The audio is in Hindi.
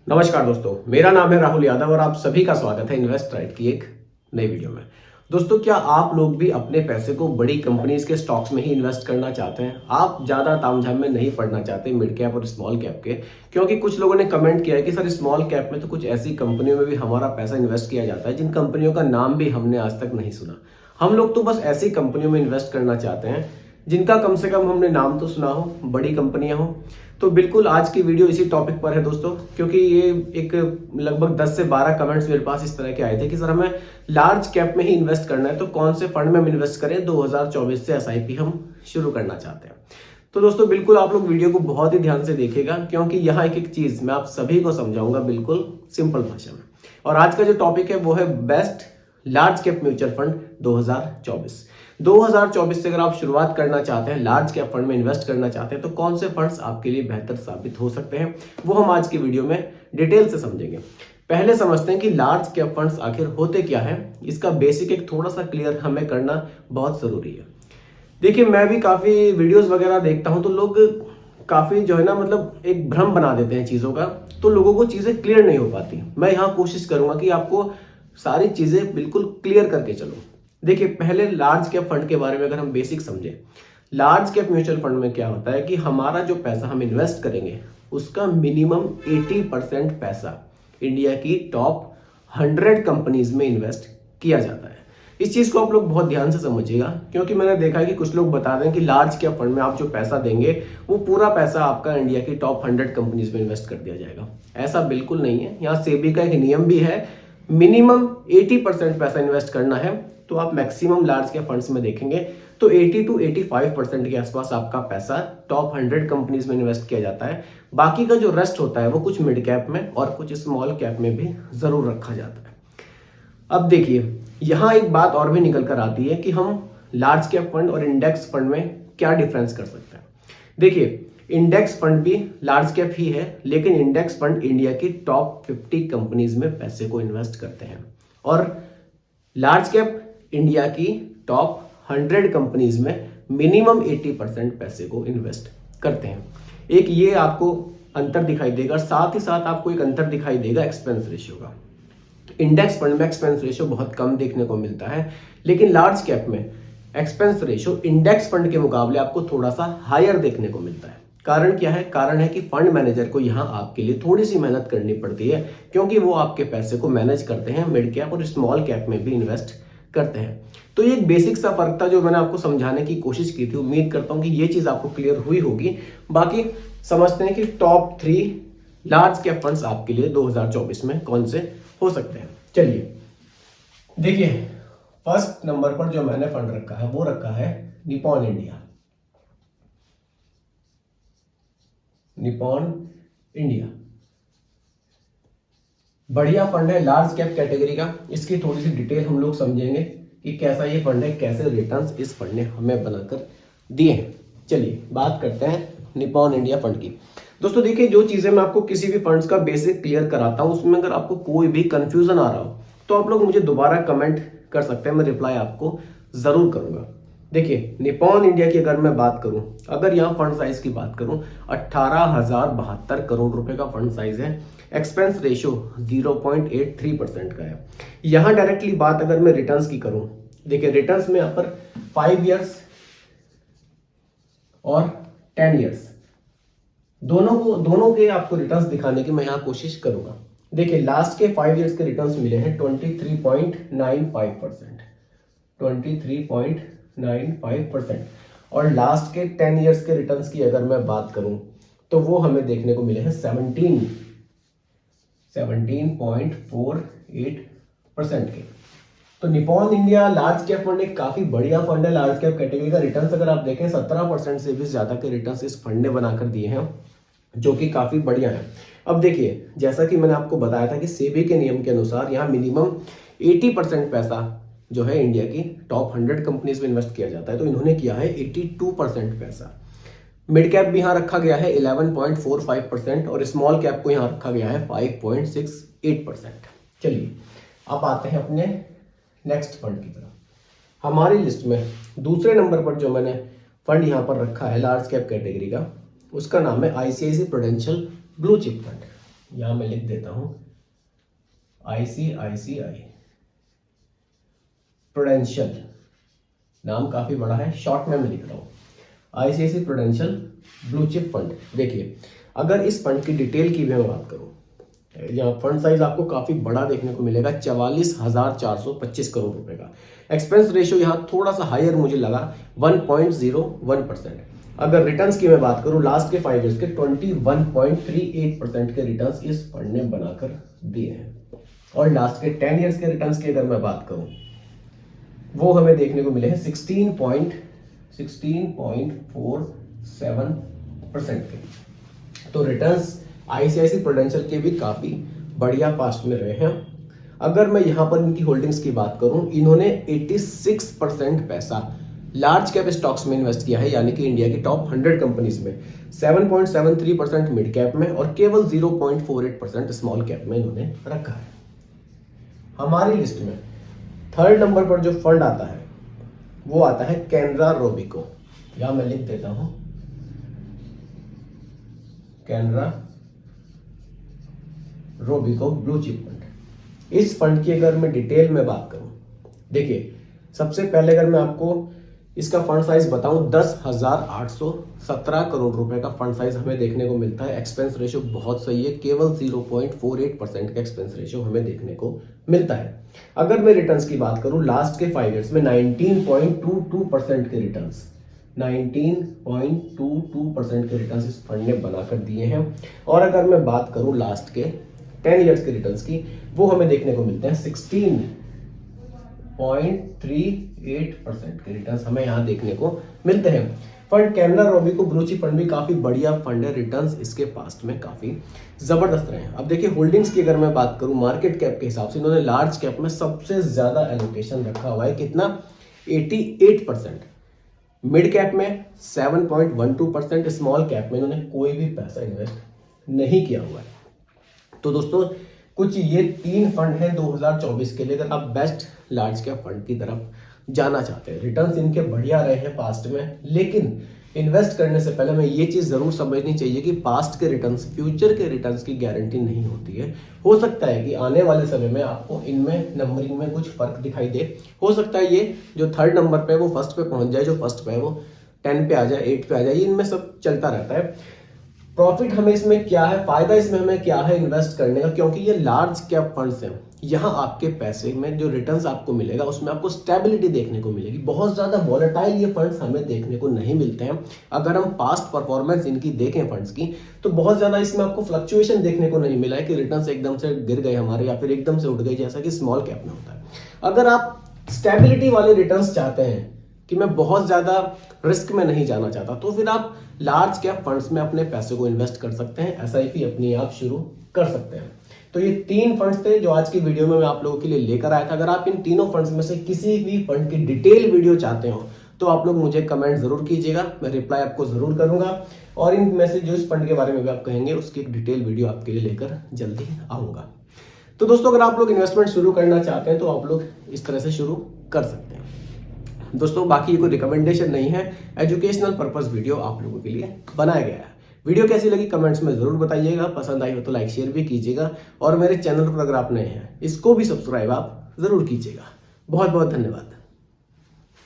नमस्कार दोस्तों, मेरा नाम है राहुल यादव और आप सभी का स्वागत है इन्वेस्ट राइट की एक नई वीडियो में। दोस्तों, क्या आप लोग भी अपने पैसे को बड़ी कंपनीज के स्टॉक्स में ही इन्वेस्ट करना चाहते हैं? आप ज़्यादा तामझाम में नहीं पड़ना चाहते मिड कैप और स्मॉल कैप के, क्योंकि कुछ लोगों ने कमेंट किया है कि सर स्मॉल कैप में तो कुछ ऐसी कंपनियों में भी हमारा पैसा इन्वेस्ट किया जाता है जिन कंपनियों का नाम भी हमने आज तक नहीं सुना। हम लोग तो बस ऐसी कंपनियों में इन्वेस्ट करना चाहते हैं जिनका कम से कम हमने नाम तो सुना हो, बड़ी कंपनियां हो। तो बिल्कुल आज की वीडियो इसी टॉपिक पर है दोस्तों, क्योंकि ये एक लगभग 10 से 12 कमेंट्स मेरे पास इस तरह के आए थे कि सर हमें लार्ज कैप में ही इन्वेस्ट करना है, तो कौन से फंड में हम इन्वेस्ट करें? 2024 से एसआईपी हम शुरू करना चाहते हैं। तो दोस्तों बिल्कुल आप लोग वीडियो को बहुत ही ध्यान से देखिएगा, क्योंकि यहाँ एक एक चीज मैं आप सभी को समझाऊंगा बिल्कुल सिंपल भाषा में। और आज का जो टॉपिक है वो है best large cap mutual fund 2024 से अगर आप शुरुआत करना चाहते हैं, लार्ज कैप फंड में इन्वेस्ट करना चाहते हैं, तो कौन से फंड्स आपके लिए बेहतर साबित हो सकते हैं वो हम आज की वीडियो में डिटेल से समझेंगे। पहले समझते हैं कि लार्ज कैप फंड्स आखिर होते क्या है। इसका बेसिक एक थोड़ा सा क्लियर हमें करना बहुत जरूरी है। देखिए, मैं भी काफी वीडियोस वगैरह देखता हूं, तो लोग काफी जो है ना, मतलब एक भ्रम बना देते हैं चीजों का, तो लोगों को चीजें क्लियर नहीं हो पाती। मैं यहाँ कोशिश करूंगा कि आपको सारी चीजें बिल्कुल क्लियर करके चलो। देखिए, पहले लार्ज कैप फंड के बारे में अगर हम बेसिक समझे, लार्ज कैप म्यूचुअल फंड में क्या होता है कि हमारा जो पैसा हम इन्वेस्ट करेंगे उसका मिनिमम 80% पैसा इंडिया की टॉप 100 कंपनीज में इन्वेस्ट किया जाता है। इस चीज को आप लोग बहुत ध्यान से समझिएगा, क्योंकि मैंने देखा है कि कुछ लोग बता दें कि लार्ज कैप फंड में आप जो पैसा देंगे वो पूरा पैसा आपका इंडिया की टॉप 100 कंपनीज में इन्वेस्ट कर दिया जाएगा। ऐसा बिल्कुल नहीं है। यहाँ सेबी का एक नियम भी है, मिनिमम 80% पैसा इन्वेस्ट करना है। तो आप मैक्सिमम लार्ज कैप फंड्स में देखेंगे तो 80 to 85% के आसपास आपका पैसा टॉप 100 कंपनीज में इन्वेस्ट किया जाता है। बाकी का जो रेस्ट होता है वो कुछ मिड कैप में और कुछ स्मॉल कैप में भी जरूर रखा जाता है। अब देखिए, यहाँ एक बात और भी निकल कर आती है कि हम लार्ज कैप फंड और इंडेक्स फंड में क्या डिफरेंस कर सकते हैं। देखिए, इंडेक्स फंड भी लार्ज कैप ही है, लेकिन इंडेक्स फंड इंडिया की टॉप 50 कंपनीज में पैसे को इन्वेस्ट करते हैं और लार्ज कैप इंडिया की टॉप 100 कंपनीज में मिनिमम 80% पैसे को इन्वेस्ट करते हैं। एक ये आपको अंतर दिखाई देगा, साथ ही साथ आपको एक अंतर दिखाई देगा एक्सपेंस रेशियो का। इंडेक्स फंड में एक्सपेंस रेशियो बहुत कम देखने को मिलता है, लेकिन लार्ज कैप में एक्सपेंस रेशियो इंडेक्स फंड के मुकाबले आपको थोड़ा सा हायर देखने को मिलता है। कारण क्या है? कारण है कि फंड मैनेजर को यहाँ आपके लिए थोड़ी सी मेहनत करनी पड़ती है, क्योंकि वो आपके पैसे को मैनेज करते हैं, मिड कैप और स्मॉल कैप में भी इन्वेस्ट करते हैं। तो ये एक बेसिक सा फर्क था जो मैंने आपको समझाने की कोशिश की थी। उम्मीद करता हूं कि ये चीज आपको क्लियर हुई होगी। बाकी समझते हैं कि टॉप 3 लार्ज कैप फंड्स आपके लिए 2024 में कौन से हो सकते हैं। चलिए देखिए, फर्स्ट नंबर पर जो मैंने फंड रखा है वो रखा है निपॉन इंडिया। निपॉन इंडिया बढ़िया फंड है, लार्ज कैप कैटेगरी का। इसकी थोड़ी सी डिटेल हम लोग समझेंगे कि कैसा ये फंड है, कैसे रिटर्न्स इस फंड ने हमें बनाकर दिए हैं। चलिए बात करते हैं निपॉन इंडिया फंड की। दोस्तों देखिए, जो चीजें मैं आपको किसी भी फंड्स का बेसिक क्लियर कराता हूं, उसमें अगर आपको कोई भी कंफ्यूजन आ रहा हो तो आप लोग मुझे दोबारा कमेंट कर सकते हैं, मैं रिप्लाई आपको जरूर करूंगा। देखिए, निपॉन इंडिया की अगर मैं बात करूं, अगर यहाँ फंड साइज की बात करूं, 18,072 करोड़ रुपए का फंड साइज है। एक्सपेंस रेशियो 0.83% का है। यहां डायरेक्टली बात अगर मैं रिटर्न्स की करूं, देखिए रिटर्न्स में यहां पर 5 इयर्स और 10 इयर्स दोनों के आपको रिटर्न्स दिखाने की मैं यहां कोशिश करूंगा। देखिए, लास्ट के 5 इयर्स के रिटर्न्स मिले हैं 23.95%, 23.95%। और लास्ट के 10 इयर्स के रिटर्न्स की अगर मैं बात करूं तो वो हमें देखने को मिले हैं 17.48% के। तो Nippon India large cap fund एक काफी बढ़िया फंड है। लार्ज कैप कैटेगरी का रिटर्न्स अगर आप देखें 17% से भी ज्यादा के रिटर्न्स इस फंड ने बनाकर दिए हैं, जो कि काफी बढ़िया है। अब देखिए, जैसा कि मैंने आपको बताया था कि सेबी के नियम के अनुसार यहाँ मिनिमम 80% पैसा जो है इंडिया की टॉप 100 कंपनीज में इन्वेस्ट किया जाता है, तो इन्होंने किया है 82% पैसा। मिड कैप भी यहाँ रखा गया है 11.45% और स्मॉल कैप को यहाँ रखा गया है 5.68%। चलिए अब आते हैं अपने नेक्स्ट फंड की तरफ। हमारी लिस्ट में दूसरे नंबर पर जो मैंने फंड यहाँ पर रखा है लार्ज कैप कैटेगरी का, उसका नाम है ICICI Prudential blue chip fund. यहां मैं लिख देता हूं ICICI प्रूडेंशियल, नाम काफी बड़ा है, शॉर्ट में मैं लिख रहा हूं ICICI prudential blue chip fund. देखिए अगर इस फंड की डिटेल की भी मैं बात करूं, यहाँ फंड साइज आपको काफी बड़ा देखने को मिलेगा, 44,425 करोड़ रुपए का। एक्सपेंस रेशियो यहाँ थोड़ा सा हायर मुझे लगा 1.01%। अगर रिटर्न्स की मैं बात करूं लास्ट के 5 इयर्स के 21.38% के रिटर्न्स इस फंड ने बनाकर दिए हैं। और लास्ट के 10 इयर्स के रिटर्न्स की अगर मैं बात करूं वो हमें देखने को मिले हैं 16.47% के। तो रिटर्न्स ICICI प्रूडेंशियल के भी काफी बढ़िया पास्ट में रहे हैं। अगर मैं यहां पर इनकी होल्डिंग्स की बात करूं, इन्होंने 86% पैसा लार्ज कैप स्टॉक्स में इन्वेस्ट किया है, यानी कि इंडिया की टॉप 100 कंपनीज में, 7.73% मिड कैप में और केवल 0.48% स्मॉल कैप में इन्होंने रखा है। हमारी लिस्ट में 3rd नंबर पर जो फंड आता है वो आता है कैनरा रोबिको। यहां मैं लिख देता हूं Canara Robeco blue chip fund. इस फंड की अगर मैं डिटेल में बात करूं, देखिए सबसे पहले अगर मैं आपको इसका फंड साइज बताऊं 10,817 करोड़ रुपए का फंड साइज हमें देखने को मिलता है। एक्सपेंस रेशियो बहुत सही है, केवल 0.48% का एक्सपेंस रेशियो हमें देखने को मिलता है। अगर मैं रिटर्न्स की बात करूं लास्ट के 5 इयर्स में 19.22% के रिटर्न्स, 19.22% के रिटर्न्स इस फंड ने बनाकर दिए हैं। और अगर मैं बात करूं लास्ट के 10 इयर्स के रिटर्न्स की, वो हमें देखने को मिलते हैं 16.38% के रिटर्न्स हमें यहां देखने को मिलते हैं। Fund Canara Robeco blue chip fund भी काफी बढ़िया फंड है, रिटर्न्स इसके पास्ट में काफी जबरदस्त रहे हैं। अब देखिए होल्डिंग्स की अगर मैं बात करूं मार्केट कैप के हिसाब से, इन्होंने लार्ज कैप में सबसे ज्यादा एलोकेशन रखा हुआ है, कितना 88%, मिड कैप में 7.12%, स्मॉल कैप में इन्होंने कोई भी पैसा इन्वेस्ट नहीं किया हुआ है। तो दोस्तों कुछ ये 3 फंड हैं 2024 के लिए, अगर आप बेस्ट लार्ज कैप फंड की तरफ जाना चाहते हैं। रिटर्न्स इनके बढ़िया रहे हैं पास्ट में, लेकिन इन्वेस्ट करने से पहले हमें ये चीज जरूर समझनी चाहिए कि पास्ट के रिटर्न्स फ्यूचर के रिटर्न्स की गारंटी नहीं होती है। हो सकता है कि आने वाले समय में आपको इनमें नंबरिंग में कुछ फर्क दिखाई दे, हो सकता है ये जो 3rd नंबर पे वो फर्स्ट पे पहुंच जाए, जो फर्स्ट पे है वो 10 पे आ जाए, 8 पे आ जाए, इनमें सब चलता रहता है। प्रॉफिट हमें इसमें क्या है, फायदा इसमें हमें क्या है इन्वेस्ट करने का, क्योंकि ये लार्ज कैप फंड्स हैं। यहाँ आपके पैसे में जो रिटर्न्स आपको मिलेगा उसमें आपको स्टेबिलिटी देखने को मिलेगी। बहुत ज्यादा वॉलेटाइल ये फंड्स हमें देखने को नहीं मिलते हैं। अगर हम पास्ट परफॉर्मेंस इनकी देखें फंड्स की, तो बहुत ज्यादा इसमें आपको फ्लक्चुएशन देखने को नहीं मिला है कि रिटर्न्स एकदम से गिर गए हमारे या फिर एकदम से उठ गए, जैसा कि स्मॉल कैप में होता है। अगर आप स्टेबिलिटी वाले रिटर्न्स चाहते हैं कि मैं बहुत ज्यादा रिस्क में नहीं जाना चाहता, तो फिर आप लार्ज कैप फंड्स में अपने पैसे को इन्वेस्ट कर सकते हैं, SIP अपनी आप शुरू कर सकते हैं। तो ये 3 फंड्स थे जो आज की वीडियो में मैं आप लोगों के लिए लेकर आया था। अगर आप इन तीनों फंड्स में से किसी भी फंड की डिटेल वीडियो चाहते हो तो आप लोग मुझे कमेंट जरूर कीजिएगा, मैं रिप्लाई आपको जरूर करूंगा। और इनमें से जो इस फंड के बारे में भी आप कहेंगे उसकी एक डिटेल वीडियो आपके लिए लेकर जल्दी आऊंगा। तो दोस्तों अगर आप लोग इन्वेस्टमेंट शुरू करना चाहते हैं तो आप लोग इस तरह से शुरू कर सकते हैं। दोस्तों बाकी ये कोई रिकमेंडेशन नहीं है, एजुकेशनल पर्पस वीडियो आप लोगों के लिए बनाया गया है। वीडियो कैसी लगी कमेंट्स में जरूर बताइएगा, पसंद आई हो तो लाइक शेयर भी कीजिएगा और मेरे चैनल पर अगर आप नए हैं इसको भी सब्सक्राइब आप जरूर कीजिएगा। बहुत बहुत धन्यवाद।